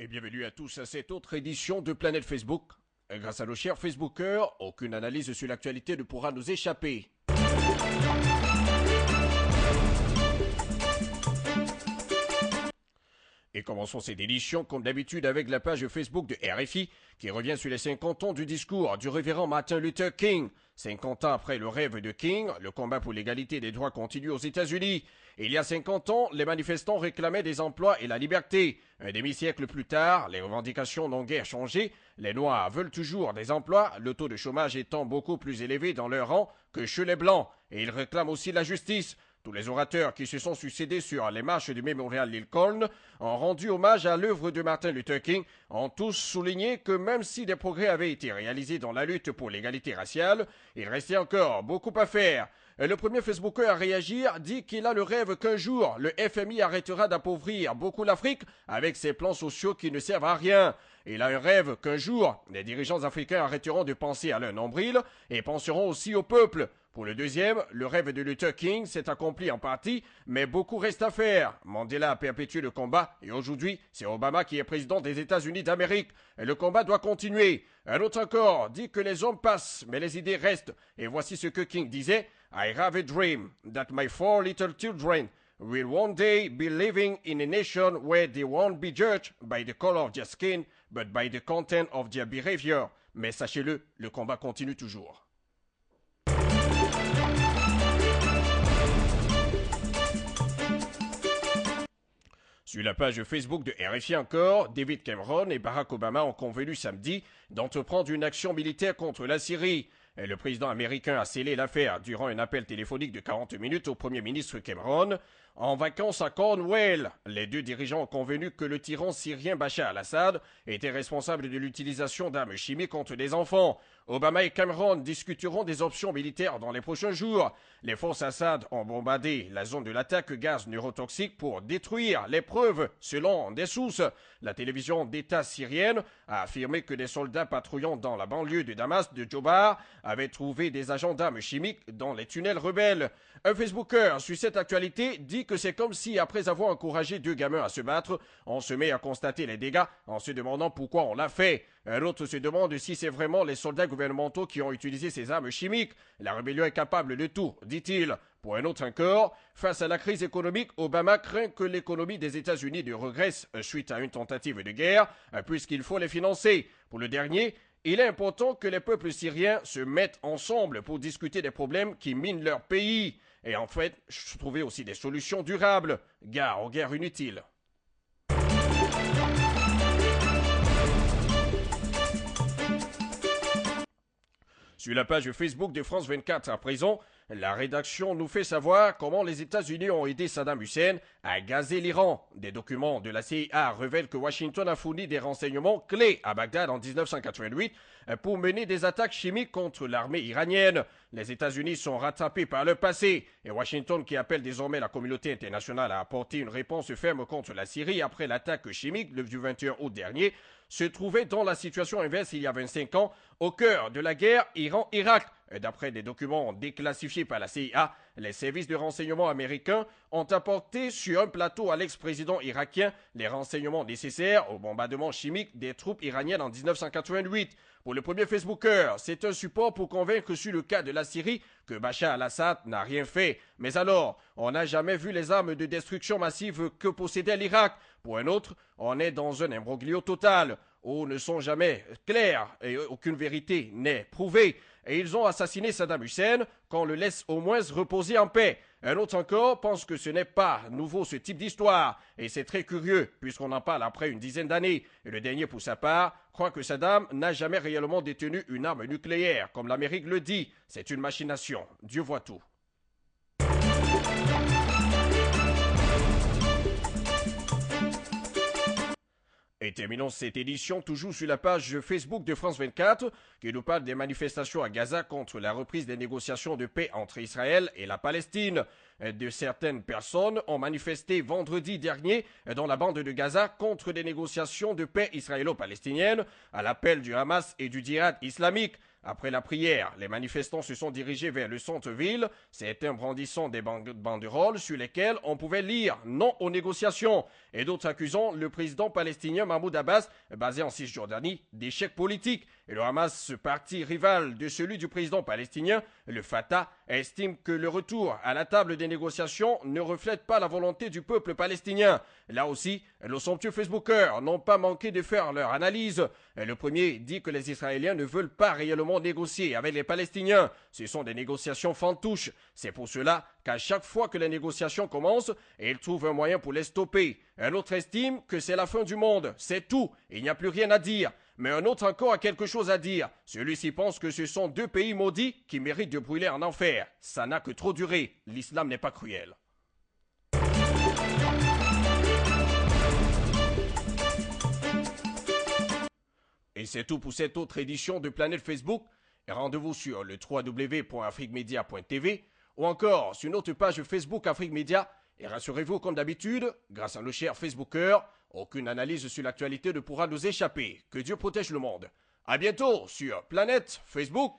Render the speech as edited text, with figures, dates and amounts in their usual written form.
Et bienvenue à tous à cette autre édition de Planète Facebook. Grâce à nos chers Facebookers, aucune analyse sur l'actualité ne pourra nous échapper. Et commençons cette édition comme d'habitude avec la page Facebook de RFI qui revient sur les 50 ans du discours du révérend Martin Luther King. 50 ans après le rêve de King, le combat pour l'égalité des droits continue aux États-Unis. Il y a 50 ans, les manifestants réclamaient des emplois et la liberté. Un demi-siècle plus tard, les revendications n'ont guère changé. Les Noirs veulent toujours des emplois, le taux de chômage étant beaucoup plus élevé dans leur rang que chez les Blancs. Et ils réclament aussi la justice. Tous les orateurs qui se sont succédés sur les marches du mémorial Lincoln ont rendu hommage à l'œuvre de Martin Luther King, ont tous souligné que même si des progrès avaient été réalisés dans la lutte pour l'égalité raciale, il restait encore beaucoup à faire. Le premier Facebooker à réagir dit qu'il a le rêve qu'un jour, le FMI arrêtera d'appauvrir beaucoup l'Afrique avec ses plans sociaux qui ne servent à rien. Il a un rêve qu'un jour, les dirigeants africains arrêteront de penser à leur nombril et penseront aussi au peuple. Pour le deuxième, le rêve de Luther King s'est accompli en partie, mais beaucoup reste à faire. Mandela a perpétué le combat et aujourd'hui, c'est Obama qui est président des États-Unis d'Amérique. Et le combat doit continuer. Un autre encore dit que les hommes passent, mais les idées restent. Et voici ce que King disait. I have a dream that my 4 little children will one day be living in a nation where they won't be judged by the color of their skin, but by the content of their behavior. Mais sachez-le, le combat continue toujours. Sur la page Facebook de RFI encore, David Cameron et Barack Obama ont convenu samedi d'entreprendre une action militaire contre la Syrie. Et le président américain a scellé l'affaire durant un appel téléphonique de 40 minutes au premier ministre Cameron. En vacances à Cornwall, les deux dirigeants ont convenu que le tyran syrien Bachar al-Assad était responsable de l'utilisation d'armes chimiques contre des enfants. Obama et Cameron discuteront des options militaires dans les prochains jours. Les forces Assad ont bombardé la zone de l'attaque gaz neurotoxique pour détruire les preuves, selon des sources. La télévision d'État syrienne a affirmé que des soldats patrouillant dans la banlieue de Damas de Djobar avaient trouvé des agents d'armes chimiques dans les tunnels rebelles. Un Facebooker sur cette actualité dit que c'est comme si, après avoir encouragé deux gamins à se battre, on se met à constater les dégâts en se demandant pourquoi on l'a fait. Un autre se demande si c'est vraiment les soldats gouvernementaux qui ont utilisé ces armes chimiques. La rébellion est capable de tout, dit-il. Pour un autre encore, face à la crise économique, Obama craint que l'économie des États-Unis ne regresse suite à une tentative de guerre, puisqu'il faut les financer. Pour le dernier, il est important que les peuples syriens se mettent ensemble pour discuter des problèmes qui minent leur pays. Et en fait, trouver aussi des solutions durables. Gare aux guerres inutiles. Sur la page Facebook de France 24 à présent, la rédaction nous fait savoir comment les États-Unis ont aidé Saddam Hussein à gazer l'Iran. Des documents de la CIA révèlent que Washington a fourni des renseignements clés à Bagdad en 1988 pour mener des attaques chimiques contre l'armée iranienne. Les États-Unis sont rattrapés par le passé et Washington, qui appelle désormais la communauté internationale à apporter une réponse ferme contre la Syrie après l'attaque chimique du 21 août dernier, se trouvait dans la situation inverse il y a 25 ans, au cœur de la guerre Iran-Irak. D'après des documents déclassifiés par la CIA, les services de renseignement américains ont apporté sur un plateau à l'ex-président irakien les renseignements nécessaires au bombardement chimique des troupes iraniennes en 1988. Pour le premier Facebooker, c'est un support pour convaincre sur le cas de la Syrie que Bachar al-Assad n'a rien fait. Mais alors, on n'a jamais vu les armes de destruction massive que possédait l'Irak. Pour un autre, on est dans un imbroglio total, où ne sont jamais clairs et aucune vérité n'est prouvée. Et ils ont assassiné Saddam Hussein, qu'on le laisse au moins reposer en paix. Un autre encore pense que ce n'est pas nouveau ce type d'histoire. Et c'est très curieux, puisqu'on en parle après une dizaine d'années. Et le dernier, pour sa part, croit que Saddam n'a jamais réellement détenu une arme nucléaire, comme l'Amérique le dit. C'est une machination. Dieu voit tout. Et terminons cette édition toujours sur la page Facebook de France 24 qui nous parle des manifestations à Gaza contre la reprise des négociations de paix entre Israël et la Palestine. De certaines personnes ont manifesté vendredi dernier dans la bande de Gaza contre des négociations de paix israélo-palestiniennes à l'appel du Hamas et du djihad islamique. Après la prière, les manifestants se sont dirigés vers le centre-ville, certains brandissant des banderoles sur lesquelles on pouvait lire « Non aux négociations » et d'autres accusant le président palestinien Mahmoud Abbas, basé en Cisjordanie, d'échec politique. Et le Hamas, ce parti rival de celui du président palestinien, le Fatah, estime que le retour à la table des négociations ne reflète pas la volonté du peuple palestinien. Là aussi, nos somptueux Facebookers n'ont pas manqué de faire leur analyse. Le premier dit que les Israéliens ne veulent pas réellement négocier avec les Palestiniens. Ce sont des négociations fantouches. C'est pour cela qu'à chaque fois que les négociations commencent, ils trouvent un moyen pour les stopper. Un autre estime que c'est la fin du monde. C'est tout. Il n'y a plus rien à dire. Mais un autre encore a quelque chose à dire. Celui-ci pense que ce sont deux pays maudits qui méritent de brûler en enfer. Ça n'a que trop duré. L'islam n'est pas cruel. Et c'est tout pour cette autre édition de Planète Facebook. Et rendez-vous sur le www.afriquemedia.tv ou encore sur notre page Facebook Afrique Média. Et rassurez-vous, comme d'habitude, grâce à nos chers Facebookers, aucune analyse sur l'actualité ne pourra nous échapper. Que Dieu protège le monde. À bientôt sur Planète Facebook.